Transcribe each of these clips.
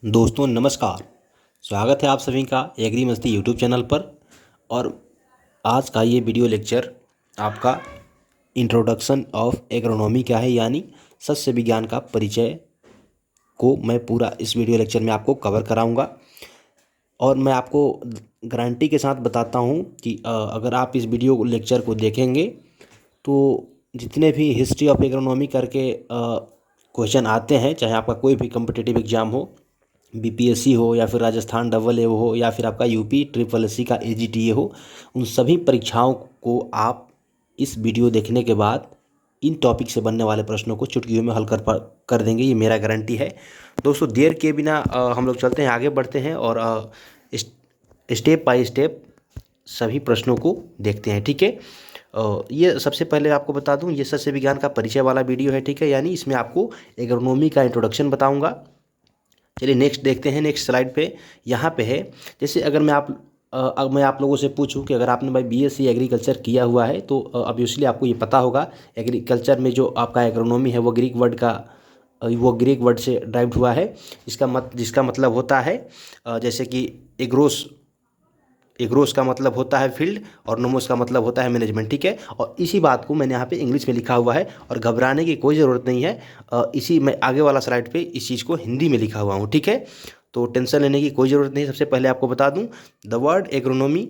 दोस्तों नमस्कार। स्वागत है आप सभी का एग्री मस्ती यूट्यूब चैनल पर। और आज का ये वीडियो लेक्चर आपका इंट्रोडक्शन ऑफ एग्रोनॉमी क्या है, यानी सस्य विज्ञान का परिचय को मैं पूरा इस वीडियो लेक्चर में आपको कवर कराऊंगा। और मैं आपको गारंटी के साथ बताता हूं कि अगर आप इस वीडियो लेक्चर को देखेंगे तो जितने भी हिस्ट्री ऑफ एग्रोनॉमी करके क्वेश्चन आते हैं, चाहे आपका कोई भी कम्पिटिटिव एग्जाम हो, बीपीएससी हो या फिर राजस्थान डबल ए हो या फिर आपका यूपी ट्रिपल एससी का एजीटीए हो, उन सभी परीक्षाओं को आप इस वीडियो देखने के बाद इन टॉपिक से बनने वाले प्रश्नों को चुटकियों में हल कर देंगे, ये मेरा गारंटी है। दोस्तों देर के बिना हम लोग चलते हैं, आगे बढ़ते हैं और स्टेप बाय स्टेप सभी प्रश्नों को देखते हैं। ठीक है, ये सबसे पहले आपको बता दूं, ये सस्य विज्ञान का परिचय वाला वीडियो है। ठीक है, यानी इसमें आपको एग्रोनॉमी का इंट्रोडक्शन बताऊंगा। चलिए नेक्स्ट देखते हैं। नेक्स्ट स्लाइड पे यहाँ पे है, जैसे अगर मैं आप लोगों से पूछूं कि अगर आपने भाई बीएससी एग्रीकल्चर किया हुआ है तो ऑब्वियसली आपको ये पता होगा एग्रीकल्चर में जो आपका एग्रोनॉमी है वो ग्रीक वर्ड से ड्राइव्ड हुआ है। जिसका मतलब होता है जैसे कि एग्रोस का मतलब होता है फील्ड और नोमोस का मतलब होता है मैनेजमेंट। ठीक है, और इसी बात को मैंने यहाँ पे इंग्लिश में लिखा हुआ है और घबराने की कोई ज़रूरत नहीं है। इसी मैं आगे वाला स्लाइड पे इस चीज़ को हिंदी में लिखा हुआ हूँ। ठीक है, तो टेंशन लेने की कोई ज़रूरत नहीं। सबसे पहले आपको बता दूँ द वर्ड एग्रोनॉमी,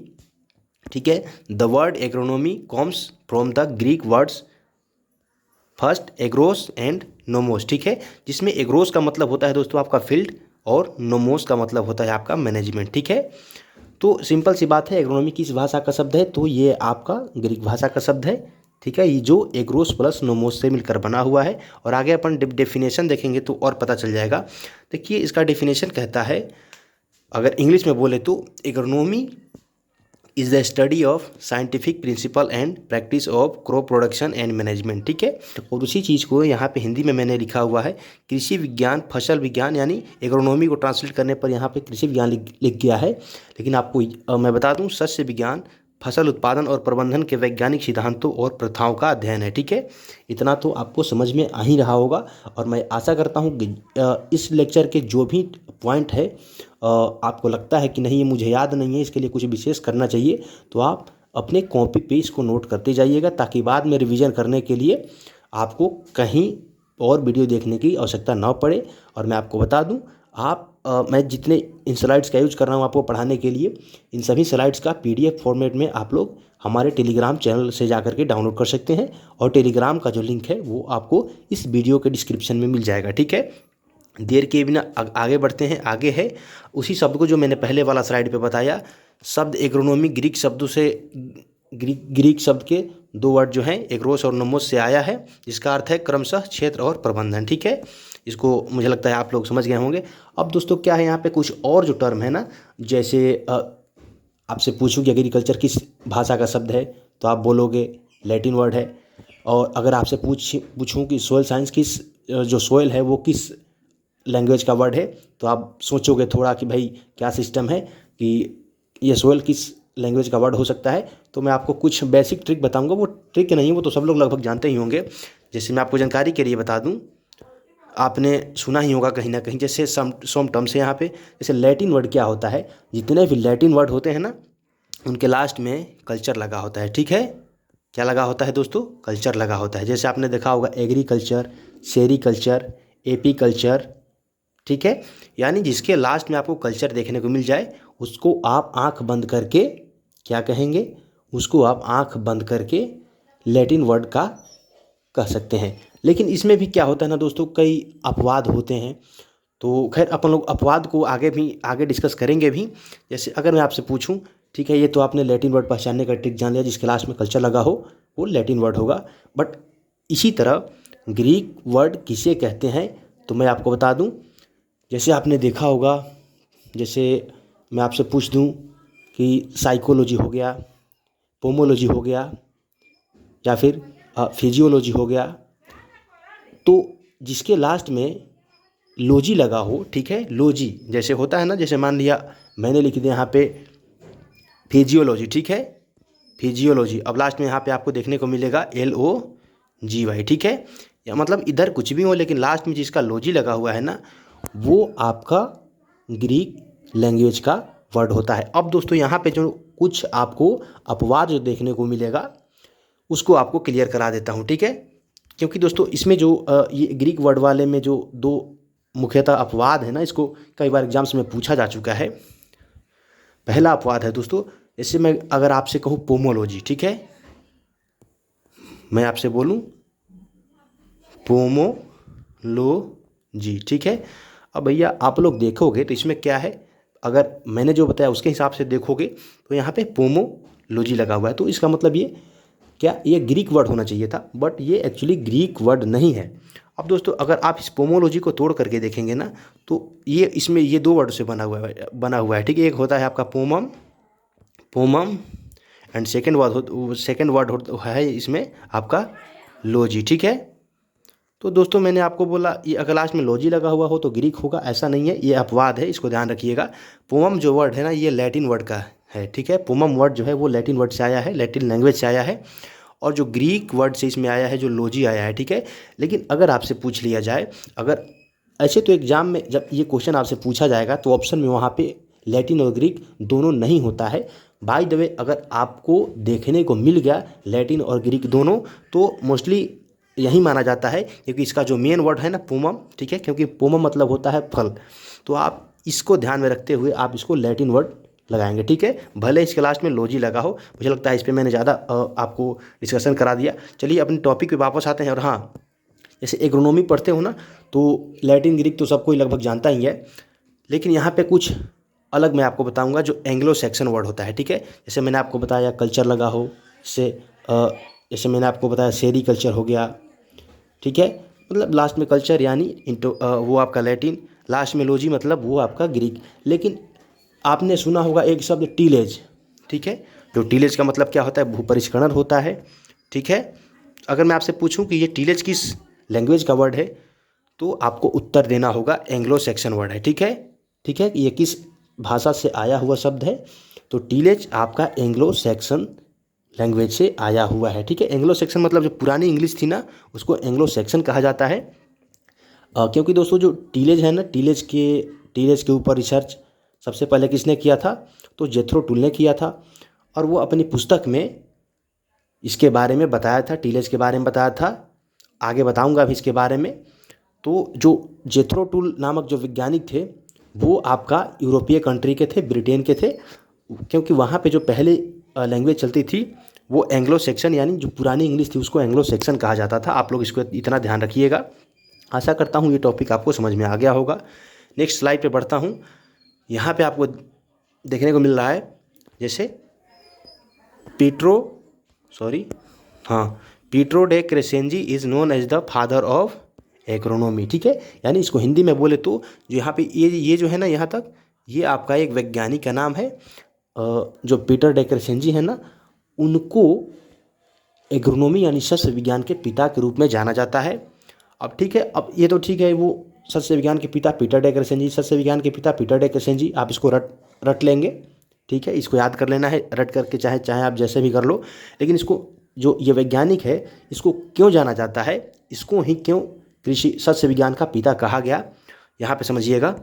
ठीक है, the word agronomy comes from the Greek words first agarose and nomos. ठीक है, जिसमें एग्रोस का मतलब होता है दोस्तों आपका फील्ड और नोमोस का मतलब होता है आपका मैनेजमेंट। ठीक है, तो सिंपल सी बात है, एग्रोनॉमी किस भाषा का शब्द है, तो ये आपका ग्रीक भाषा का शब्द है। ठीक है, ये जो एग्रोस प्लस नोमोस से मिलकर बना हुआ है। और आगे अपन डेफिनेशन देखेंगे तो और पता चल जाएगा। देखिए इसका डेफिनेशन कहता है, अगर इंग्लिश में बोले तो agronomy is the study of scientific principle and practice of crop production and management. ठीक है, और उसी चीज़ को यहाँ पे हिंदी में मैंने लिखा हुआ है कृषि विज्ञान फसल विज्ञान, यानी एग्रोनॉमी को ट्रांसलेट करने पर यहाँ पे कृषि विज्ञान लिख गया है। लेकिन आपको मैं बता दूँ, सस्य विज्ञान फसल उत्पादन और प्रबंधन के वैज्ञानिक सिद्धांतों और प्रथाओं का अध्ययन है। ठीक है, इतना तो आपको समझ में आ ही रहा होगा। और मैं आशा करता हूँ कि इस लेक्चर के जो भी पॉइंट है आपको लगता है कि नहीं ये मुझे याद नहीं है, इसके लिए कुछ विशेष करना चाहिए, तो आप अपने कॉपी पे इसको नोट करते जाइएगा, ताकि बाद में रिवीजन करने के लिए आपको कहीं और वीडियो देखने की आवश्यकता ना पड़े। और मैं आपको बता दूं, मैं जितने इन स्लाइड्स का यूज कर रहा हूँ आपको पढ़ाने के लिए, इन सभी स्लाइड्स का पीडीएफ फॉर्मेट में आप लोग हमारे टेलीग्राम चैनल से जा करके डाउनलोड कर सकते हैं। और टेलीग्राम का जो लिंक है वो आपको इस वीडियो के डिस्क्रिप्शन में मिल जाएगा। ठीक है, देर के बिना आगे बढ़ते हैं। आगे है उसी शब्द को जो मैंने पहले वाला स्लाइड पे बताया, शब्द एग्रोनॉमी ग्रीक शब्दों से ग्रीक शब्द के दो वर्ड जो हैं एग्रोस और नोमोस से आया है, जिसका अर्थ है क्रमशः क्षेत्र और प्रबंधन। ठीक है, इसको मुझे लगता है आप लोग समझ गए होंगे। अब दोस्तों क्या है, यहाँ पे कुछ और जो टर्म है ना, जैसे आपसे पूछूं कि एग्रीकल्चर किस भाषा का शब्द है, तो आप बोलोगे लैटिन वर्ड है। और अगर आपसे पूछूं कि सोयल साइंस जो सोयल है वो किस लैंग्वेज का वर्ड है, तो आप सोचोगे थोड़ा कि भाई क्या सिस्टम है कि ये सोयल किस लैंग्वेज का वर्ड हो सकता है। तो मैं आपको कुछ बेसिक ट्रिक बताऊंगा, वो ट्रिक नहीं, वो तो सब लोग लगभग जानते ही होंगे। जैसे मैं आपको जानकारी के लिए बता दूं, आपने सुना ही होगा कहीं ना कहीं, जैसे सम टर्म्स है यहाँ पे। जैसे लैटिन वर्ड क्या होता है, जितने भी लैटिन वर्ड होते हैं ना, उनके लास्ट में कल्चर लगा होता है। ठीक है, क्या लगा होता है दोस्तों, कल्चर लगा होता है। जैसे आपने देखा होगा एग्रीकल्चर, सेरीकल्चर, एपीकल्चर। ठीक है, यानी जिसके लास्ट में आपको कल्चर देखने को मिल जाए, उसको आप आंख बंद करके क्या कहेंगे, उसको आप आंख बंद करके लैटिन वर्ड का कह सकते हैं। लेकिन इसमें भी क्या होता है ना दोस्तों, कई अपवाद होते हैं। तो खैर अपन लोग अपवाद को आगे डिस्कस करेंगे भी। जैसे अगर मैं आपसे पूछूं, ठीक है, ये तो आपने लैटिन वर्ड पहचानने का ट्रिक जान लिया, जिसके लास्ट में कल्चर लगा हो वो लैटिन वर्ड होगा। बट इसी तरह ग्रीक वर्ड किसे कहते हैं, तो मैं आपको बता दूं, जैसे आपने देखा होगा, जैसे मैं आपसे पूछ दूं कि साइकोलॉजी हो गया, पोमोलॉजी हो गया, या फिर फिजियोलॉजी हो गया, तो जिसके लास्ट में लॉजी लगा हो, ठीक है, लॉजी जैसे होता है ना, जैसे मान लिया मैंने लिख दिया यहाँ पे फिजियोलॉजी। ठीक है, फिजियोलॉजी, अब लास्ट में यहाँ पे आपको देखने को मिलेगा LOGY। ठीक है, या मतलब इधर कुछ भी हो, लेकिन लास्ट में जिसका लॉजी लगा हुआ है ना, वो आपका ग्रीक लैंग्वेज का वर्ड होता है। अब दोस्तों यहाँ पे जो कुछ आपको अपवाद जो देखने को मिलेगा उसको आपको क्लियर करा देता हूँ, ठीक है। क्योंकि दोस्तों इसमें जो ये ग्रीक वर्ड वाले में जो दो मुख्यतः अपवाद है ना, इसको कई बार एग्जाम्स में पूछा जा चुका है। पहला अपवाद है दोस्तों, जैसे मैं अगर आपसे कहूँ पोमोलॉजी, ठीक है, मैं आपसे बोलूँ पोमोलॉजी, ठीक है। अब भैया आप लोग देखोगे तो इसमें क्या है, अगर मैंने जो बताया उसके हिसाब से देखोगे तो यहाँ पे पोमोलॉजी लगा हुआ है, तो इसका मतलब ये क्या, ये ग्रीक वर्ड होना चाहिए था, बट ये एक्चुअली ग्रीक वर्ड नहीं है। अब दोस्तों अगर आप इस पोमोलॉजी को तोड़ करके देखेंगे ना, तो ये इसमें ये दो वर्ड से बना हुआ है, ठीक है। एक होता है आपका पोमम एंड सेकेंड वर्ड है इसमें आपका लॉजी, ठीक है। तो दोस्तों मैंने आपको बोला ये अगर लास्ट में लॉजी लगा हुआ हो तो ग्रीक होगा, ऐसा नहीं है, ये अपवाद है, इसको ध्यान रखिएगा। पोमम जो वर्ड है ना, ये लैटिन वर्ड का है, ठीक है। पोमम वर्ड जो है वो लैटिन वर्ड से आया है, लैटिन लैंग्वेज से आया है, और जो ग्रीक वर्ड से इसमें आया है, जो लॉजी आया है, ठीक है। लेकिन अगर आपसे पूछ लिया जाए, अगर ऐसे तो एग्जाम में जब ये क्वेश्चन आपसे पूछा जाएगा तो ऑप्शन में वहाँ पे लैटिन और ग्रीक दोनों नहीं होता है। बाय द वे अगर आपको देखने को मिल गया लैटिन और ग्रीक दोनों, तो मोस्टली यही माना जाता है, क्योंकि इसका जो मेन वर्ड है ना पोमम, ठीक है, क्योंकि पोमम मतलब होता है फल, तो आप इसको ध्यान में रखते हुए आप इसको लैटिन वर्ड लगाएंगे, ठीक है। भले इसके लास्ट में लॉजी लगा हो, मुझे लगता है इस पर मैंने ज़्यादा आपको डिस्कशन करा दिया। चलिए अपने टॉपिक पे वापस आते हैं। और हाँ, जैसे एग्रोनॉमी पढ़ते हो ना, तो लैटिन ग्रीक तो सबको ही लगभग जानता ही है, लेकिन यहाँ पे कुछ अलग मैं आपको बताऊँगा जो एंग्लो सैक्सन वर्ड होता है, ठीक है। जैसे मैंने आपको बताया कल्चर लगा हो, जैसे मैंने आपको बताया सेरी कल्चर हो गया, ठीक है, मतलब लास्ट में कल्चर यानी वो आपका लैटिन, लास्ट में लॉजी मतलब वो आपका ग्रीक। लेकिन आपने सुना होगा एक शब्द टीलेज, ठीक है, जो टीलेज का मतलब क्या होता है, भूपरिष्करण होता है, ठीक है। अगर मैं आपसे पूछूं कि ये टीलेज किस लैंग्वेज का वर्ड है, तो आपको उत्तर देना होगा एंग्लो सैक्सन वर्ड है, ठीक है, ठीक है। ये किस भाषा से आया हुआ शब्द है, तो टीलेज आपका एंग्लो सैक्सन लैंग्वेज से आया हुआ है, ठीक है। एंग्लो सैक्सन मतलब जो पुरानी इंग्लिश थी ना, उसको एंग्लो सैक्सन कहा जाता है। क्योंकि दोस्तों जो टीलेज है ना, टीलेज के ऊपर रिसर्च सबसे पहले किसने किया था, तो जेथरो टुल ने किया था, और वो अपनी पुस्तक में इसके बारे में बताया था, टीलेज के बारे में बताया था। आगे बताऊंगा अभी इसके बारे में। तो जो जेथरो टुल नामक जो वैज्ञानिक थे, वो आपका यूरोपीय कंट्री के थे, ब्रिटेन के थे, क्योंकि वहाँ पे जो पहले लैंग्वेज चलती थी वो एंग्लो सैक्सन, यानी जो पुरानी इंग्लिश थी उसको एंग्लो सैक्सन कहा जाता था। आप लोग इसको इतना ध्यान रखिएगा। आशा करता हूँ ये टॉपिक आपको समझ में आ गया होगा। नेक्स्ट स्लाइड पे बढ़ता हूँ। यहाँ पे आपको देखने को मिल रहा है जैसे Pietro de Crescenzi is known as the father of agronomy, ठीक है। यानी इसको हिंदी में बोले तो जो यहाँ पे ये जो है ना, यहाँ तक ये आपका एक वैज्ञानिक का नाम है, जो पीटर डे क्रेसेंजी है ना, उनको एग्रोनॉमी यानी सस्य विज्ञान के पिता के रूप में जाना जाता है। अब ठीक है, अब ये तो ठीक है, वो सस्य विज्ञान के पिता पीटर डे क्रेसेंजी, सस्य विज्ञान के पिता पीटर डे क्रेसेंजी, आप इसको रट लेंगे, ठीक है, इसको याद कर लेना है, रट करके चाहे आप जैसे भी कर लो। लेकिन इसको जो ये वैज्ञानिक है, इसको क्यों जाना जाता है, इसको ही क्यों कृषि सस्य विज्ञान का पिता कहा गया, यहाँ पे समझिएगा।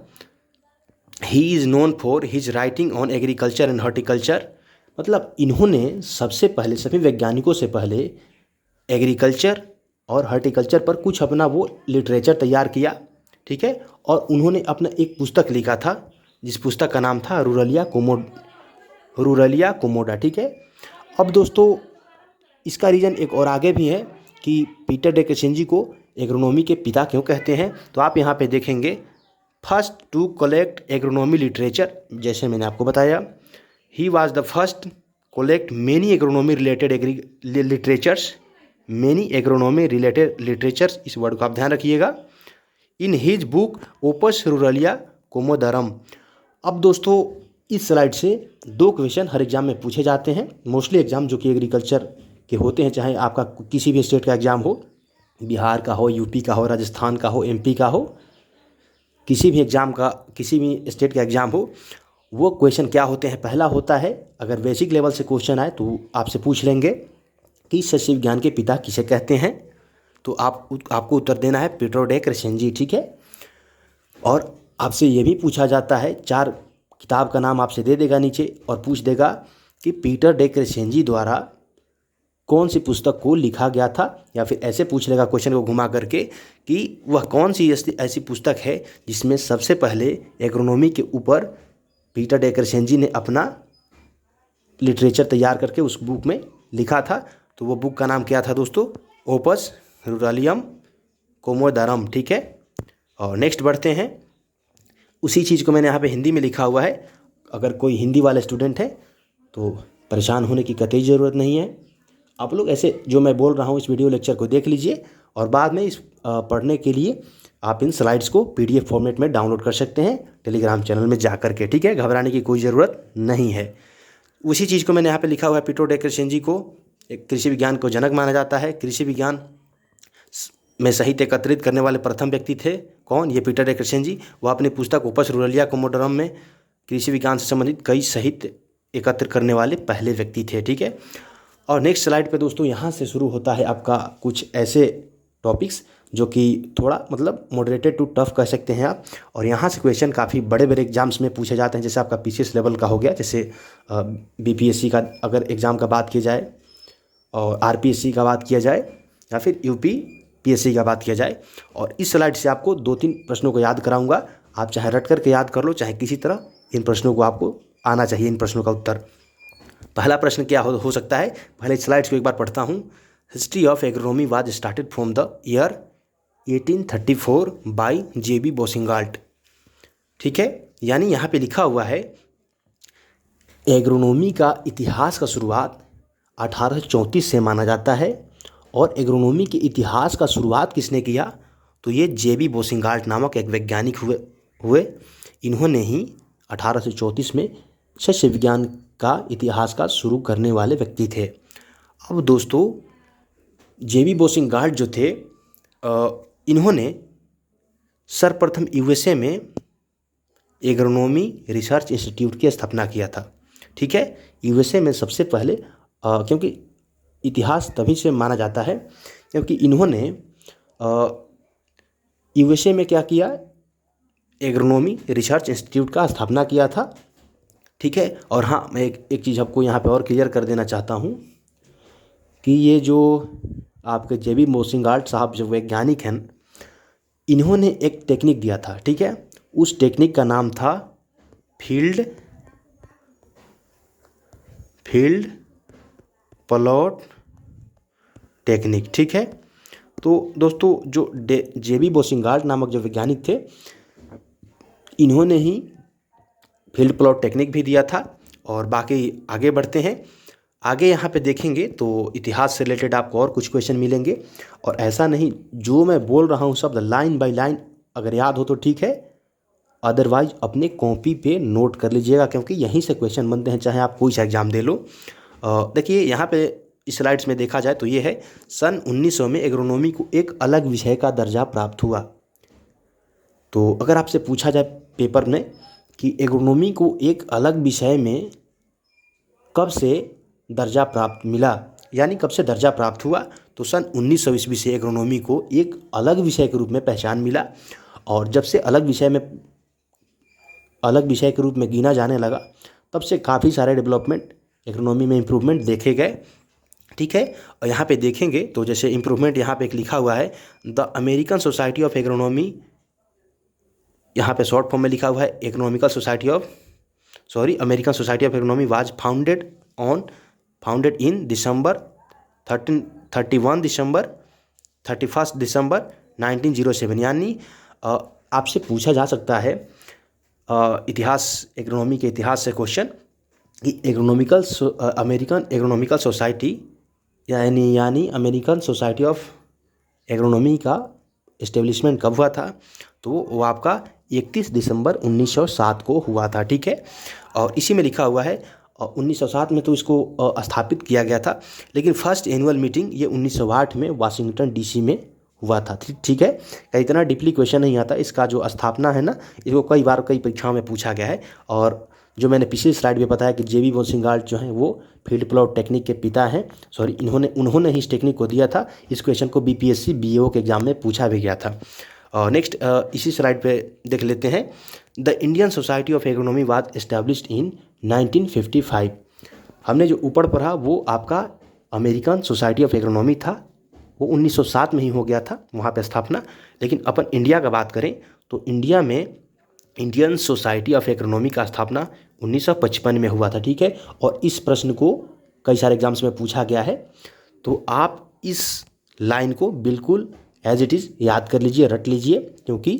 He is known for his writing on agriculture and horticulture, मतलब इन्होंने सबसे पहले, सभी वैज्ञानिकों से पहले एग्रीकल्चर और हॉर्टिकल्चर पर कुछ अपना वो लिटरेचर तैयार किया, ठीक है। और उन्होंने अपना एक पुस्तक लिखा था, जिस पुस्तक का नाम था रूरलिया कोमोडा, ठीक है। अब दोस्तों इसका रीज़न एक और आगे भी है कि पीटर डे क्रेसेंजी को एग्रोनॉमी के पिता क्यों कहते हैं, तो आप यहाँ पे देखेंगे, first to collect agronomy literature, जैसे मैंने आपको बताया, he was the first collect many agronomy related literatures, इस वर्ड को आप ध्यान रखिएगा, in his book Opus Ruralia Commodorum. अब दोस्तों इस स्लाइड से दो क्वेश्चन हर एग्जाम में पूछे जाते हैं, मोस्टली एग्जाम जो कि एग्रीकल्चर के होते हैं, चाहे आपका किसी भी स्टेट का एग्जाम हो, बिहार का हो, यूपी का हो, राजस्थान का हो, एमपी का हो, किसी भी स्टेट का एग्जाम हो, वो क्वेश्चन क्या होते हैं। पहला होता है, अगर बेसिक लेवल से क्वेश्चन आए तो आपसे पूछ लेंगे कि सस्य विज्ञान के पिता किसे कहते हैं, तो आपको उत्तर देना है पीटर डे क्रेसेंजी, ठीक है। और आपसे ये भी पूछा जाता है, 4 किताब का नाम आपसे दे देगा नीचे और पूछ देगा कि पीटर डे क्रेसेंजी द्वारा कौन सी पुस्तक को लिखा गया था, या फिर ऐसे पूछ लेगा क्वेश्चन को घुमा करके कि वह कौन सी ऐसी पुस्तक है जिसमें सबसे पहले एग्रोनॉमी के ऊपर पीटर डे क्रेसेंजी ने अपना लिटरेचर तैयार करके उस बुक में लिखा था। तो वो बुक का नाम क्या था दोस्तों? ओपस रूरालियम कोमोडरम। ठीक है, और नेक्स्ट बढ़ते हैं। उसी चीज़ को मैंने यहाँ पे हिंदी में लिखा हुआ है। अगर कोई हिंदी वाला स्टूडेंट है तो परेशान होने की कतई ज़रूरत नहीं है। आप लोग ऐसे जो मैं बोल रहा हूँ इस वीडियो लेक्चर को देख लीजिए और बाद में इस पढ़ने के लिए आप इन स्लाइड्स को PDF फॉर्मेट में डाउनलोड कर सकते हैं टेलीग्राम चैनल में जा करके। ठीक है, घबराने की कोई ज़रूरत नहीं है। उसी चीज़ को मैंने यहाँ पे लिखा हुआ है। पीटर डे क्रेसेंजी को एक कृषि विज्ञान को जनक माना जाता है। कृषि विज्ञान में साहित्य एकत्रित करने वाले प्रथम व्यक्ति थे। कौन? ये पीटर डे क्रेसेंजी। वह अपनी पुस्तक ओपस रूरालिया कोमोडरम में कृषि विज्ञान से संबंधित कई साहित्य एकत्र करने वाले पहले व्यक्ति थे। ठीक है, और नेक्स्ट स्लाइड पे दोस्तों यहाँ से शुरू होता है आपका कुछ ऐसे टॉपिक्स जो कि थोड़ा मतलब मॉडरेटेड टू टफ कह सकते हैं आप। और यहाँ से क्वेश्चन काफ़ी बड़े बड़े एग्जाम्स में पूछे जाते हैं, जैसे आपका PCS लेवल का हो गया, जैसे BPSC का अगर एग्ज़ाम का बात की जाए और RPSC का बात किया जाए या फिर UPPSC का बात किया जाए। और इस स्लाइड से आपको 2-3 प्रश्नों को याद कराऊंगा। आप चाहे रट करके याद कर लो, चाहे किसी तरह इन प्रश्नों को आपको आना चाहिए, इन प्रश्नों का उत्तर। पहला प्रश्न क्या हो सकता है? पहले स्लाइड्स को एक बार पढ़ता हूँ। History of agronomy was started from the year 1834 by JB Boussingault. ठीक है, यानी यहाँ पे लिखा हुआ है एग्रोनॉमी का इतिहास का शुरुआत 1834 से माना जाता है। और एग्रोनॉमी के इतिहास का शुरुआत किसने किया? तो ये JB बोसिंगाल्ट नामक एक वैज्ञानिक हुए। इन्होंने ही 1834 में सस्य विज्ञान का इतिहास का शुरू करने वाले व्यक्ति थे। अब दोस्तों JB बोसिंगाल्ट जो थे इन्होंने सर्वप्रथम USA में एग्रोनॉमी रिसर्च इंस्टीट्यूट की स्थापना किया था। ठीक है, USA में सबसे पहले क्योंकि इतिहास तभी से माना जाता है क्योंकि इन्होंने USA में क्या किया? एग्रोनॉमी रिसर्च इंस्टीट्यूट का स्थापना किया था। ठीक है, और हाँ मैं एक चीज़ आपको यहाँ पे और क्लियर कर देना चाहता हूँ कि ये जो आपके JB बोसिंगाल्ट साहब जो वैज्ञानिक हैं, इन्होंने एक टेक्निक दिया था। ठीक है, उस टेक्निक का नाम था फील्ड प्लॉट टेक्निक। ठीक है, तो दोस्तों जो JB बोसिंगाल्ट नामक जो वैज्ञानिक थे, इन्होंने ही फील्ड प्लॉट टेक्निक भी दिया था। और बाकी आगे बढ़ते हैं। आगे यहाँ पे देखेंगे तो इतिहास से रिलेटेड आपको और कुछ क्वेश्चन मिलेंगे। और ऐसा नहीं, जो मैं बोल रहा हूँ शब्द लाइन बाय लाइन अगर याद हो तो ठीक है, अदरवाइज अपने कॉपी पे नोट कर लीजिएगा क्योंकि यहीं से क्वेश्चन बनते हैं, चाहे आप कोई सा एग्ज़ाम दे लो। देखिए यहाँ पे इस स्लाइड्स में देखा जाए तो ये है सन 1900 में एग्रोनॉमी को एक अलग विषय का दर्जा प्राप्त हुआ। तो अगर आपसे पूछा जाए पेपर में कि एग्रोनॉमी को एक अलग विषय में कब से दर्जा प्राप्त मिला, यानी कब से दर्जा प्राप्त हुआ, तो सन 1900 ईस्वी से एग्रोनॉमी को एक अलग विषय के रूप में पहचान मिला। और जब से अलग विषय के रूप में गिना जाने लगा, तब से काफ़ी सारे डेवलपमेंट एग्रोनॉमी में इम्प्रूवमेंट देखे गए। ठीक है, और यहाँ पे देखेंगे तो जैसे इम्प्रूवमेंट यहाँ पे एक लिखा हुआ है the American Society of Agronomy, यहाँ पे शॉर्ट फॉर्म में लिखा हुआ है American Society of agronomy was founded in December 31 December 1907। यानी आपसे पूछा जा सकता है एग्रोनॉमी के इतिहास से क्वेश्चन कि अमेरिकन एग्रोनॉमिकल सोसाइटी यानी अमेरिकन सोसाइटी ऑफ एग्रोनॉमी का इस्टेब्लिशमेंट कब हुआ था? तो वो आपका 31 दिसंबर 1907 को हुआ था। ठीक है, और इसी में लिखा हुआ है 1907 में तो इसको स्थापित किया गया था, लेकिन फर्स्ट एनुअल मीटिंग ये 1908 में वाशिंगटन DC में हुआ था। ठीक है, इतना डीपली क्वेश्चन नहीं आता। इसका जो स्थापना है ना, इसको कई परीक्षाओं में पूछा गया है। और जो मैंने पिछली स्लाइड में बताया कि JB बोसिंगाल्ट जो हैं वो फील्ड प्लॉट टेक्निक के पिता हैं। उन्होंने ही इस टेक्निक को दिया था। इस क्वेश्चन को BPSC BAO के एग्जाम में पूछा भी गया था। नेक्स्ट इसी स्लाइड पे देख लेते हैं। The Indian society of agronomy was established in 1955। हमने जो ऊपर पढ़ा वो आपका अमेरिकन सोसाइटी ऑफ एग्रोनॉमी था, वो 1907 में ही हो गया था वहाँ पे स्थापना। लेकिन अपन इंडिया का बात करें तो इंडिया में इंडियन सोसाइटी ऑफ एग्रोनॉमी का स्थापना 1955 में हुआ था, ठीक है। और इस प्रश्न को कई सारे एग्जाम्स में पूछा गया है, तो आप इस लाइन को बिल्कुल एज इट इज़ याद कर लीजिए, रट लीजिए, क्योंकि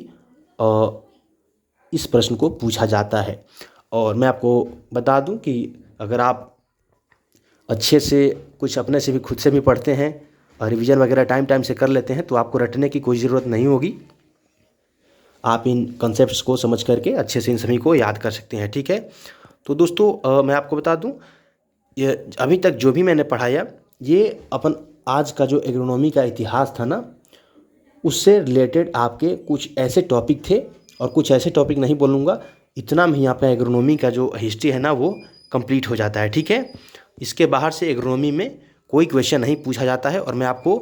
इस प्रश्न को पूछा जाता है। और मैं आपको बता दूं कि अगर आप अच्छे से कुछ अपने से भी खुद से भी पढ़ते हैं और रिवीजन वगैरह टाइम से कर लेते हैं तो आपको रटने की कोई ज़रूरत नहीं होगी। आप इन कॉन्सेप्ट्स को समझ करके अच्छे से इन सभी को याद कर सकते हैं, ठीक है। तो दोस्तों मैं आपको बता दूं, ये अभी तक जो भी मैंने पढ़ाया ये अपन आज का जो एग्रोनॉमी का इतिहास था ना, उससे रिलेटेड आपके कुछ ऐसे टॉपिक थे, और कुछ ऐसे टॉपिक नहीं बोलूँगा, इतना में यहाँ पे एग्रोनॉमी का जो हिस्ट्री है ना वो कंप्लीट हो जाता है, ठीक है। इसके बाहर से एग्रोनॉमी में कोई क्वेश्चन नहीं पूछा जाता है, और मैं आपको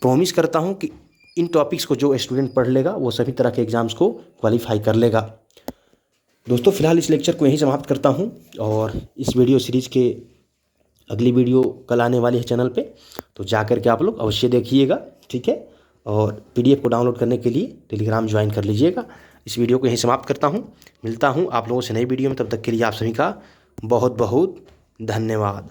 प्रॉमिस करता हूँ कि इन टॉपिक्स को जो स्टूडेंट पढ़ लेगा वो सभी तरह के एग्ज़ाम्स को क्वालिफाई कर लेगा। दोस्तों फिलहाल इस लेक्चर को यहीं समाप्त करता हूँ, और इस वीडियो सीरीज़ के अगली वीडियो कल आने वाली है चैनल पे, तो जा कर के आप लोग अवश्य देखिएगा, ठीक है। और PDF को डाउनलोड करने के लिए टेलीग्राम ज्वाइन कर लीजिएगा। इस वीडियो को यहीं समाप्त करता हूँ, मिलता हूँ आप लोगों से नई वीडियो में, तब तक के लिए आप सभी का बहुत बहुत धन्यवाद।